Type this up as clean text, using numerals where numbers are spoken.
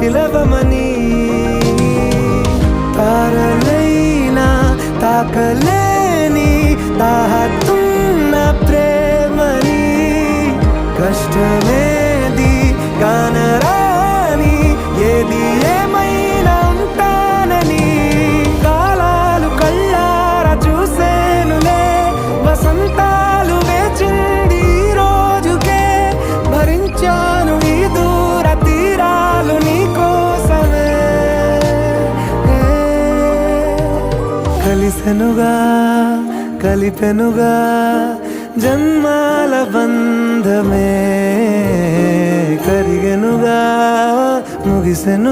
పిలవమని తారలైనా తాకలేని తాహతున్న ప్రేమని కష్టమేది కానరాని ఏది ఏమైనా ఉంటానని కాలాలు కళ్ళారా చూసేనులే వసంతాలు వేచింది ఈ రోజుకే భరించాను ఈ దూర తీరాలు నీ కోసమే కలిసెనుగా కలిపెనుగా జన్మాల బంధమే కరిగెనుగా ముగిసెను